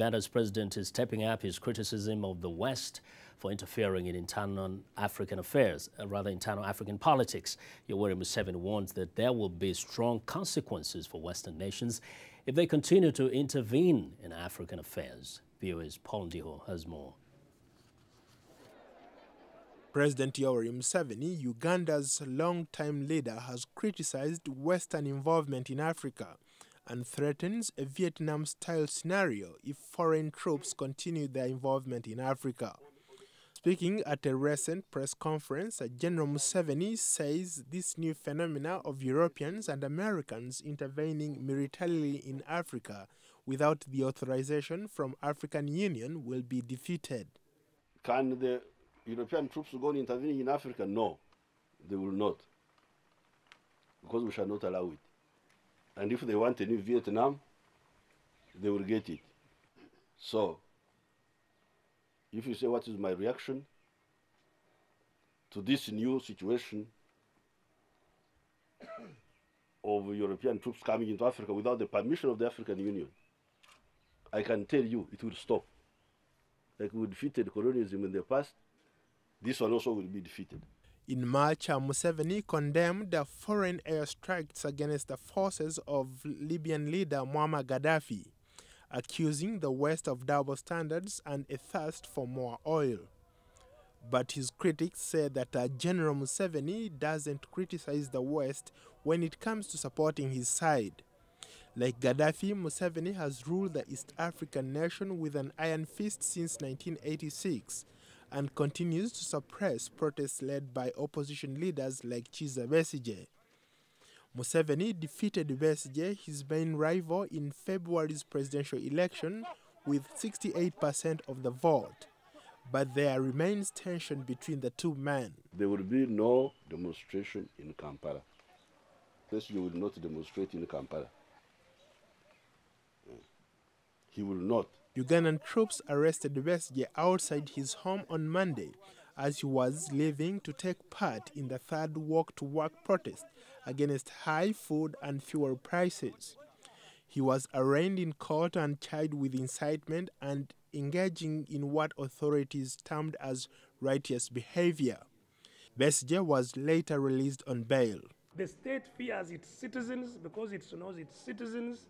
Uganda's president is stepping up his criticism of the West for interfering in internal African affairs, internal African politics. Yoweri Museveni warns that there will be strong consequences for Western nations if they continue to intervene in African affairs. VOA's Ndiho has more. President Yoweri Museveni, Uganda's long-time leader, has criticized Western involvement in Africa and threatens a Vietnam-style scenario if foreign troops continue their involvement in Africa. Speaking at a recent press conference, General Museveni says this new phenomena of Europeans and Americans intervening militarily in Africa without the authorization from African Union will be defeated. Can the European troops go intervening in Africa? No, they will not, because we shall not allow it. And if they want a new Vietnam, they will get it. So, if you say what is my reaction to this new situation of European troops coming into Africa without the permission of the African Union, I can tell you it will stop. Like we defeated colonialism in the past, this one also will be defeated. In March, Museveni condemned the foreign airstrikes against the forces of Libyan leader Muammar Gaddafi, accusing the West of double standards and a thirst for more oil. But his critics say that General Museveni doesn't criticize the West when it comes to supporting his side. Like Gaddafi, Museveni has ruled the East African nation with an iron fist since 1986 and continues to suppress protests led by opposition leaders like Kizza Besigye. Museveni defeated Besigye, his main rival, in February's presidential election with 68% of the vote. But there remains tension between the two men. There will be no demonstration in Kampala. Besigye will not demonstrate in Kampala. He will not. Ugandan troops arrested Besigye outside his home on Monday as he was leaving to take part in the third walk-to-work protest against high food and fuel prices. He was arraigned in court and charged with incitement and engaging in what authorities termed as righteous behavior. Besigye was later released on bail. The state fears its citizens because it knows its citizens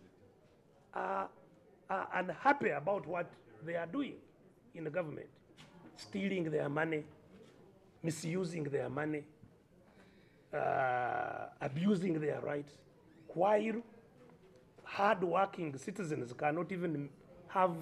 are unhappy about what they are doing in the government, stealing their money, misusing their money, abusing their rights, while hard-working citizens cannot even have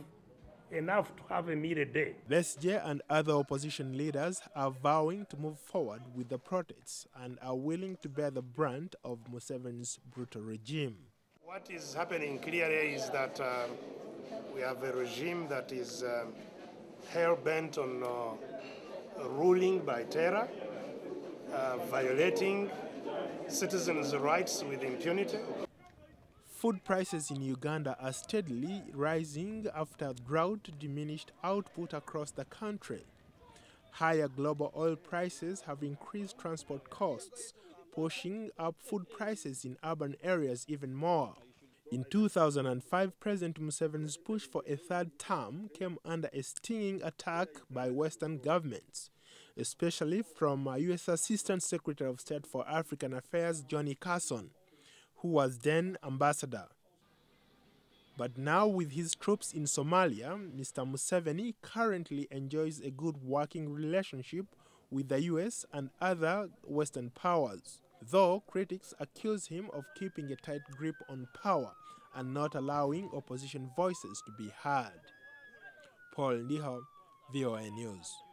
enough to have a meal a day. Besigye and other opposition leaders are vowing to move forward with the protests and are willing to bear the brunt of Museveni's brutal regime. What is happening clearly is that we have a regime that is hell-bent on ruling by terror, violating citizens' rights with impunity. Food prices in Uganda are steadily rising after drought diminished output across the country. Higher global oil prices have increased transport costs, pushing up food prices in urban areas even more. In 2005, President Museveni's push for a third term came under a stinging attack by Western governments, especially from U.S. Assistant Secretary of State for African Affairs Johnny Carson, who was then ambassador. But now with his troops in Somalia, Mr. Museveni currently enjoys a good working relationship with the U.S. and other Western powers, though critics accuse him of keeping a tight grip on power and not allowing opposition voices to be heard. Ndiho, VOA News.